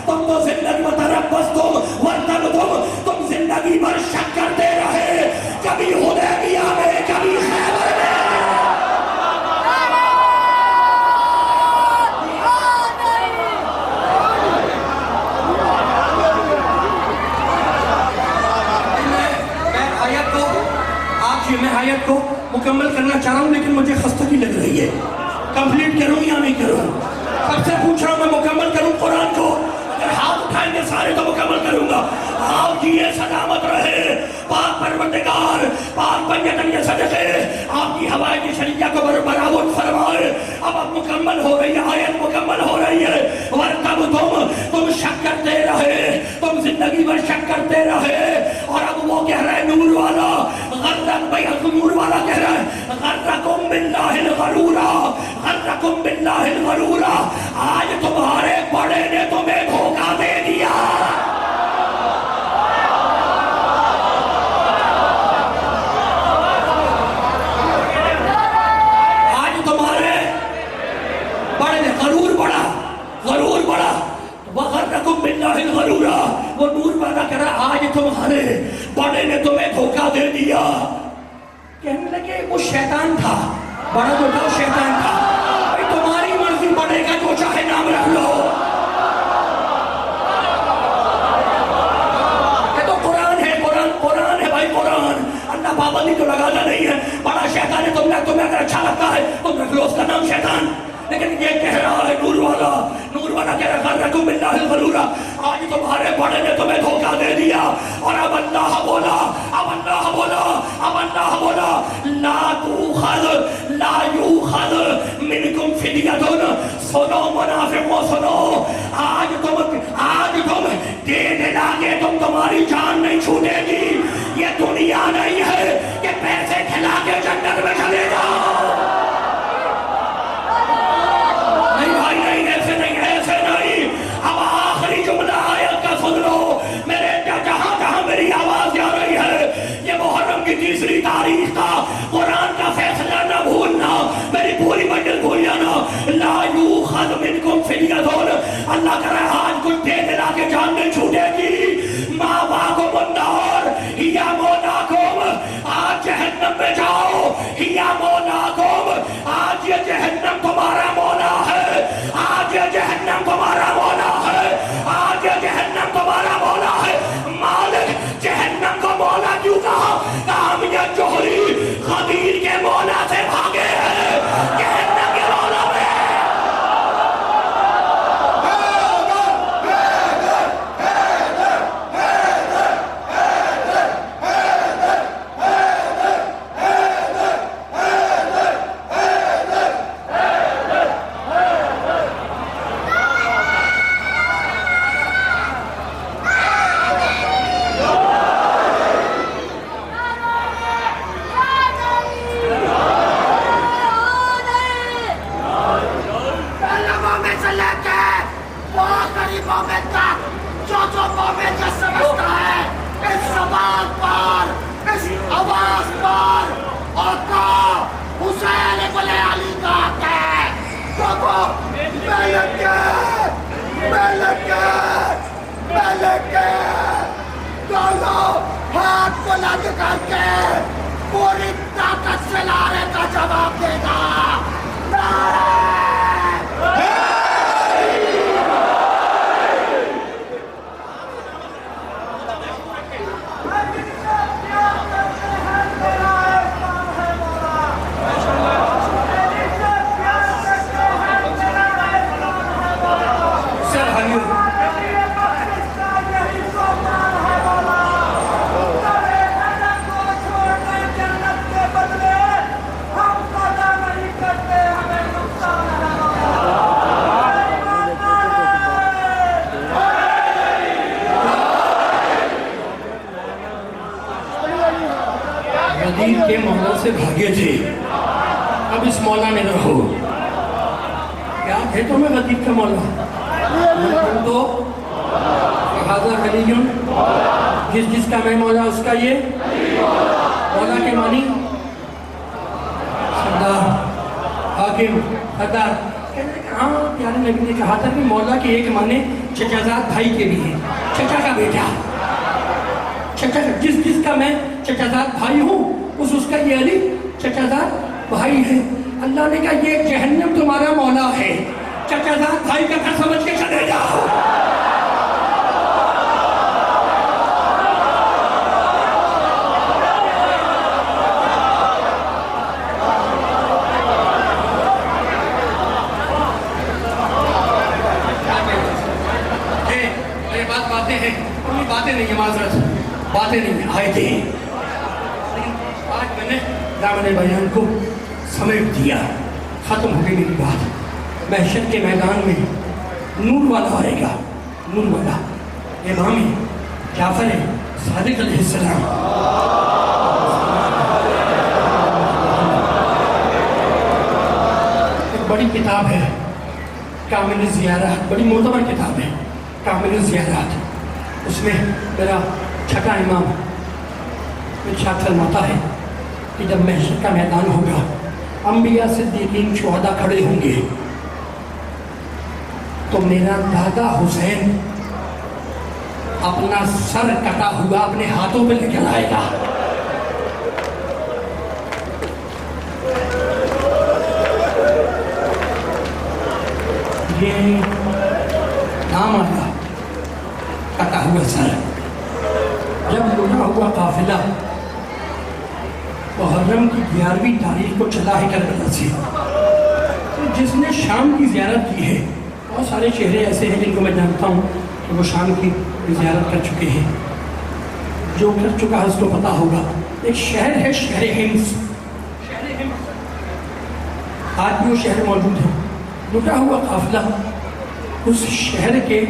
تم تو زندگی وتربصتم وارتبتم، تم زندگی بھر شک کرتے رہے، کبھی حدیبیہ میں، کبھی خیبر میں. میں آیت کو مکمل کرنا چاہ رہا ہوں، لیکن مجھے خستگی لگ رہی ہے. کمپلیٹ کروں یا نہیں کروں؟ سب سے پوچھ رہا ہوں میں مکمل کروں قرآن کو؟ اگر ہاتھ اٹھائیں گے سارے تو مکمل کروں گا. آپ جی یہ سلامت رہے، پاک پروردگار، پاک بنیتن یہ صدقے آپ کی ہوائے کی شریعہ کو برآورد فرمائے. اب مکمل ہو رہی ہے، آیت مکمل ہو رہی ہے. وَارْتَبْتُمْ، تم شک کرتے رہے، تم زندگی بھر شک کرتے رہے. اور اب وہ کہہ رہا ہے نور والا، نور والا کہہ رہا ہے غرکم باللہ الغرورا، غرکم باللہ الغرورا. آج تمہارے بڑے نے تمہیں دھوکہ دے دیا. آج تمہارے بڑے نے غرور بڑا، غرور بڑا. وَغَرَّكُمْ بِاللَّهِ الْغَرُورَ، وہ نور والا کہہ رہا آج تمہارے بڑے نے تمہیں دھوکہ دے دیا. کہنے لگے وہ شیطان تھا، بڑا جو تھا وہ شیطان تھا. بھائی تمہاری مرضی، بڑے کا جو چاہے نام رکھ لو. یہ تو قرآن ہے، قرآن ہے بھائی، قرآن. اللہ پابندی تو لگانا نہیں ہے. بڑا شیطان ہے، تمہیں اگر اچھا لگتا ہے تم رکھ لو اس کا نام شیطان. لیکن یہ کہہ رہا ہے نور والا کہہ رہا ہے غرکم باللہ الغرور، آج تمہارے بڑے نے تمہیں دھوکہ دے دیا. اور اب اللہ بولا لا یوخذ منکم فدیۃ. سنو منافقوں سنو، آج تم دے دلا کے تمہاری جان نہیں چھوٹے گی. یہ دنیا نہیں ہے کہ پیسے کھلا کے جنت میں چلے جاؤ. اب آخری جملہ آیت کا سن لو میرے، جہاں میری آواز جا رہی ہے. یہ محرم کی 3 تاریخ کا قرآن کا فیصلہ نہ بھولنا، میری پوری منزل بھول جانا. لا یوخذ منکم فدیۃ، اللہ کہہ رہا ہے آج کچھ دے دلا کے جان نہیں چھوٹے گی. مأواکم النار ہی مولاکم، آج جہنم میں جاؤ. ہی مولاکم، آج یہ جہنم تمہارا مولا ہے. آج یہ جہنم تمہارا مولا ہے. آج یہ جہنم تمہارا مولا ہے. مالک جہنم کو مولا کیوں کہا؟ ہم یہ جوہری خبیر کے مولا سے بھاگے ہیں، جہنم کے مولا میں. ہاتھ کو لگ کر کے پوری طاقت سے نعرے کا جواب دے گا. غدیر کے مولا سے بھاگے تھے، اب اس مولا میں رہو. کیا تھے تمہیں غدیر کا مولا؟ تم تو لہذا غلیون، جس کا میں مولا اس کا یہ مولا کے معنی سردار. حاکم حدار. کہنے کہ ہاں پیارے نبی نے کہا تھا کہ مولا کے ایک معنی چچا زاد بھائی کے بھی ہیں. چچا کا بیٹا, چچا جس کا میں چچا زاد بھائی ہوں اس کا یہ علی چچا زاد بھائی ہے. اللہ نے کہا یہ جہنم تمہارا مولا ہے, چچا زاد بھائی کا گھر سمجھ کے چلے جاؤ. باتیں نہیں ہیں, معذرت, باتیں نہیں ہیں, آئے تھے. آج میں نے دامن بیان کو سمیٹ دیا, ختم ہو گئی میری بات. محشر کے میدان میں نور والا آئے گا, نور والا امام جعفر صادق علیہ السلام. ایک بڑی کتاب ہے کامل الزیارات, بڑی معتبر کتاب ہے کامل الزیارات. اس میں میرا چھٹا امام ارشاد فرماتا ہے کہ جب محشر کا میدان ہوگا, انبیاء صدیقین شہداء کھڑے ہوں گے, تو میرا دادا حسین اپنا سر کٹا ہوا اپنے ہاتھوں پہ لے کر آئے گا. یہ نام آیا کٹا ہوا سر. جب لوٹا ہوا قافلہ محرم کی 11ویں تاریخ کو چلا ہے کربلا سے, جس نے شام کی زیارت کی ہے, بہت سارے چہرے ایسے ہیں جن کو میں جانتا ہوں کہ وہ شام کی زیارت کر چکے ہیں, جو کر چکا ہے اس کو پتا ہوگا. ایک شہر ہے شہر ہمس, آج بھی وہ شہر موجود ہے. لوٹا ہوا قافلہ اس شہر کے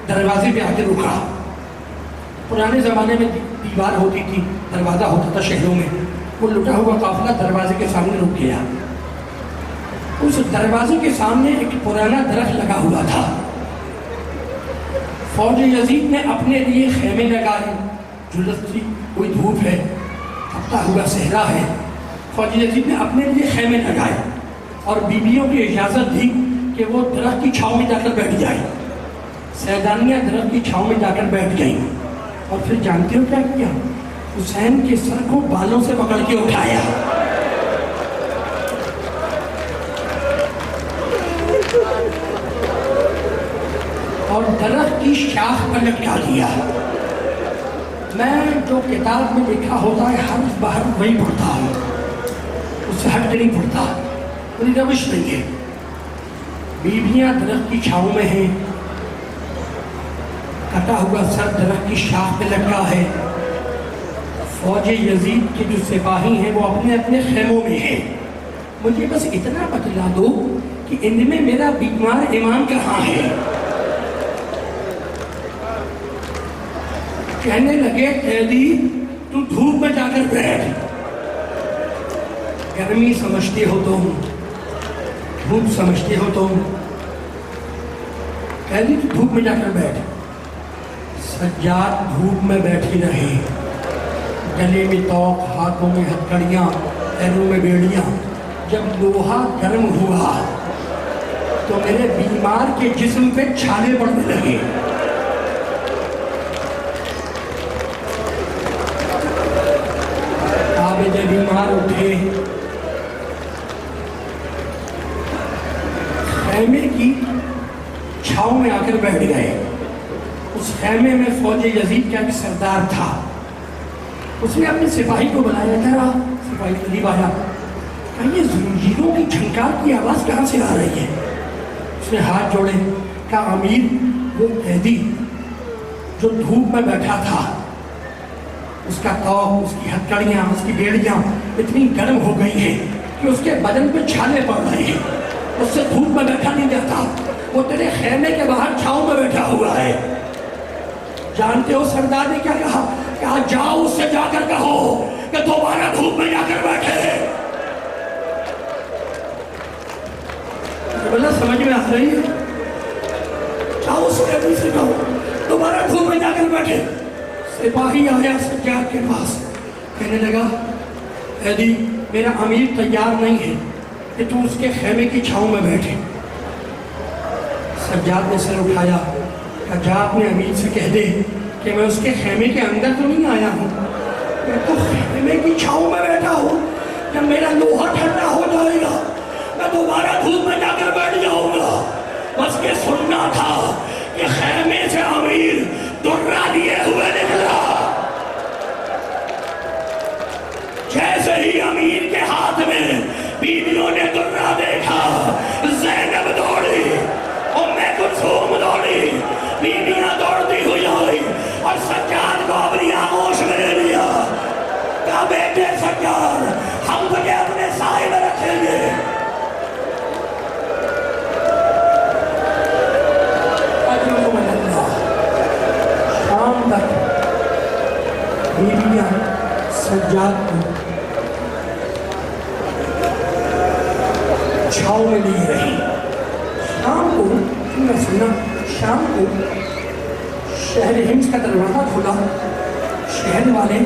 دروازے پہ آ کے رکا. پرانے زمانے میں دیوار ہوتی تھی, دروازہ ہوتا تھا شہروں میں. وہ لٹا ہوا قافلہ دروازے کے سامنے رک گیا. اس دروازے کے سامنے ایک پرانا درخت لگا ہوا تھا. فوج یزید نے اپنے لیے خیمے لگائے, جلستی کوئی دھوپ ہے, تپتا ہوا صحرا ہے. فوج یزید نے اپنے لیے خیمے لگائے اور بیویوں کی اجازت دی کہ وہ درخت کی چھاؤں میں جا کر بیٹھ جائیں. سیدانیاں درخت کی چھاؤں میں جا کر بیٹھ گئیں, اور پھر جانتے ہو کیا کیا؟ حسین کے سر کو بالوں سے پکڑ کے اٹھایا. اور درخت کی شاخ پر لٹکا دیا. میں جو کتاب میں لکھا ہوتا ہے حرف بحرف وہی پڑھتا ہوں, اس سے ہٹ کے نہیں پڑھتا, کوئی روش نہیں ہے. بیویاں درخت کی چھاؤں میں ہیں, کٹا ہوا سر درخت کی شاخ پہ لٹکا ہے. فوج یزید کے جو سپاہی ہیں وہ اپنے اپنے خیموں میں ہیں. مجھے بس اتنا بتلا دو کہ ان میں میرا بیمار امام کہاں ہے. کہنے لگے قیدی تو دھوپ میں جا کر بیٹھ, گرمی سمجھتے ہو تم, دھوپ سمجھتے ہو تم. قیدی تو دھوپ میں جا کر بیٹھ. سجاد دھوپ میں بیٹھے رہے, گلے میں توق, ہاتھوں میں ہتھکڑیاں, پیروں میں بیڑیاں. جب لوہا گرم ہوا تو میرے بیمار کے جسم پہ چھالے پڑنے لگے. جب بیمار اٹھے, خیمے کی چھاؤں میں آ کر بیٹھ گئے. اس خیمے میں فوج یزید کا ایک سردار تھا. اس نے اپنے سپاہی کو بلایا, کہا سپاہی قریب آیا, کہا یہ زنجیروں کی جھنکار کی آواز کہاں سے آ رہی ہے. اس نے ہاتھ جوڑے, کہا امیر وہ قیدی جو دھوپ میں بیٹھا تھا, اس کا توق, اس کی ہتھکڑیاں, اس کی بیڑیاں اتنی گرم ہو گئی ہیں کہ اس کے بدن پہ چھالے پڑ رہے ہیں. اس سے دھوپ میں بیٹھا نہیں جاتا. وہ تیرے خیمے کے باہر چھاؤں میں بیٹھا ہوا ہے. جانتے ہو سردار نے کیا کہا؟ کہا جاؤ اس سے جا کر کہو کہ دوبارہ دھوپ میں جا کر بیٹھے. بلا سمجھ میں آ رہی ہے؟ جاؤ اس قیدی سے کہو دوبارہ دھوپ میں جا کر بیٹھے. سپاہی آیا سجاد کے پاس, کہنے لگا قیدی میرا امیر تیار نہیں ہے, کہ تو اس کے خیمے کی چھاؤں میں بیٹھے۔ سجاد نے سر اٹھایا، کہا جا اپنے امیر سے کہہ دے کہ میں اس کے خیمے کے اندر تو نہیں آیا ہوں، میں تو خیمے کی چھاؤں میں بیٹھا ہوں۔ جب میرا لوہا ٹھنڈا ہو جائے گا میں دوبارہ دھوپ میں جا کر بیٹھ جاؤں گا۔ بس یہ سننا تھا کہ خیمے سے امیر درہ لیے ہوئے نکلا۔ جیسے ہی امیر کے ہاتھ میں بیویوں نے درہ دیکھا، زینب دوڑی، ام کلثوم دوڑی، بیویاں دوڑتی ہوئی آئی اور سجاد کو اپنی آغوش میں لے لیا۔ کہا بیٹے سجاد، ہم تجھے اپنے سائے میں رکھیں گے۔ شام تک بیویاں سجاد کو چھاؤں میں لی رہی۔ شام کو میں سنا، شام کو شہر حمص کا دروازہ کھلا، شہر والے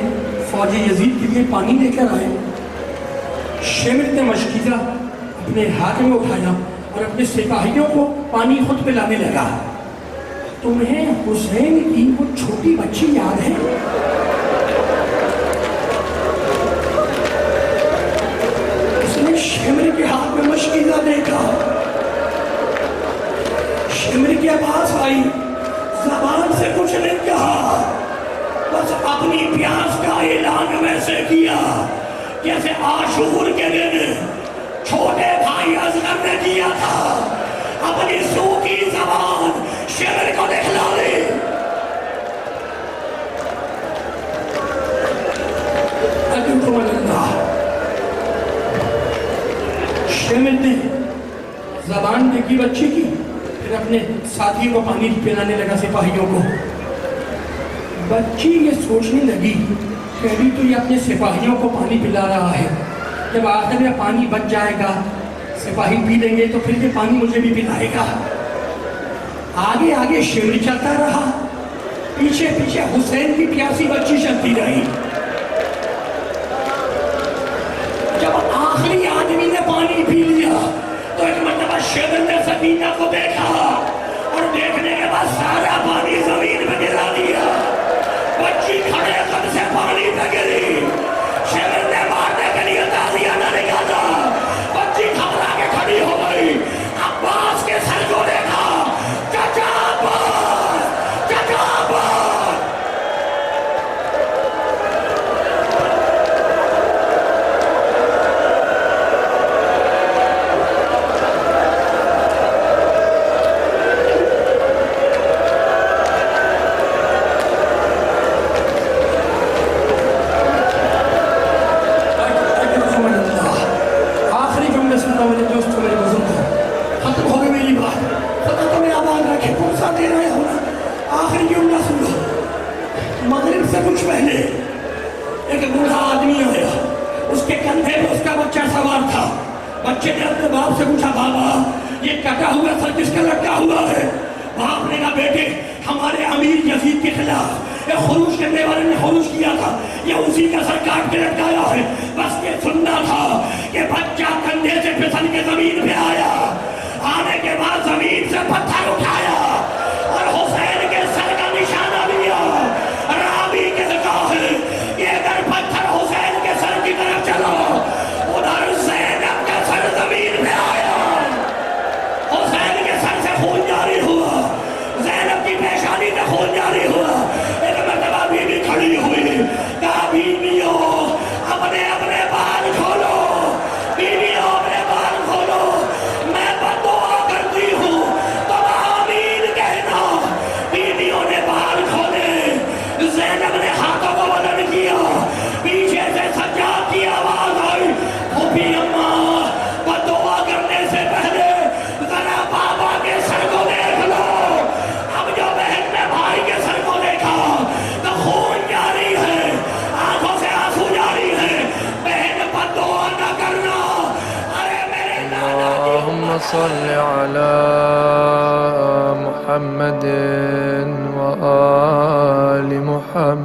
فوج یزید کے لیے پانی لے کر آئے۔ شمر نے مشکیزہ اپنے ہاتھ میں اٹھایا اور اپنے سپاہیوں کو پانی خود پلانے لگا۔ تمہیں حسین کی وہ چھوٹی بچی یاد ہے؟ اس نے شمر کے ہاتھ میں مشکیزہ دیکھا، شمر کے پاس آئی، زبان سے کچھ نہیں کہا، بس اپنی پیاس کا اعلان ویسے کیا جیسے عاشور کے دن چھوٹے بھائی اصغر نے کیا تھا۔ اپنی سوکھی زبان شمر کو دکھلا دی۔ شمر نے زبان دیکھی بچی کی، پھر اپنے ساتھی کو پانی پلانے لگا، سپاہیوں کو۔ بچی یہ سوچنے لگی کہ ابھی تو یہ اپنے سپاہیوں کو پانی پلا رہا ہے، جب آخر میں پانی بچ جائے گا، سپاہی پی لیں گے تو پھر یہ پانی مجھے بھی پلائے گا۔ آگے آگے شمر چلتا رہا، پیچھے پیچھے حسین کی پیاسی بچی چلتی رہی۔ جب آخری آدمی نے پانی پی لیا تو ایک مرتبہ شمر نے سکینہ کو دیکھا اور دیکھنے کے بعد سارا پانی زمین میں گرا دیا۔ بچی کھڑے قد سے پانی پہ گری۔ شمر نے مارنے کے لیے تازیہ نہ نکالا، بچی گھبرا کے کھڑی ہو گئی۔ عباس کے سر کو دیکھا، چچا عباس، چچا عباس۔ مغرب سے کچھ پہلے ایک بوڑھا آدمی آیا، اس کے کندھے پہ اس کا بچہ سوار تھا۔ بچے نے اپنے باپ سے پوچھا، بابا یہ کٹا ہوا سر کس کا لٹکا ہوا ہے؟ باپ نے کہا، بیٹے ہمارے امیر یزید کے خلاف ایک خروج کرنے والے نے خروج کیا تھا، یہ اسی کا سر کاٹ کے لٹکایا ہے۔ بس یہ سننا تھا کہ بچہ کندھے سے پھسل کے زمین پہ آیا، آنے کے بعد زمین سے پتھر اٹھایا اور حسین کے سر کا نشانہ لیا۔ راوی کہتا ہے کہ اگر پتھر حسین کے سر کی طرف چلا، ادھر زینب کا سر زمین پہ آیا، حسین کے سر سے خون جاری ہوا، زینب کی پیشانی سے خون جاری ہوا۔ ایک مرتبہ بی بی کھڑی ہوئی، کہا بیویوں اپنے اپنے بال کھولو، بیویوں اپنے بال کھولو، میں بددعا کرتی ہوں تم آمین کہنا۔ بیویوں نے بال کھولے، زینب نے ہاتھوں کو بلند کیا، پیچھے سے سجاد کی آواز آئی، پھوپھی اماں بددعا کرنے سے پہلے ذرا بابا کے سر کو دیکھ لو۔ اب جو بہن نے بھائی کے سر کو دیکھا تو خون جاری ہے، آنکھوں سے آنسو جاری ہے۔ بہن بددعا نہ کرنا، ارے میرے اللهم صل على محمد وآل محمد۔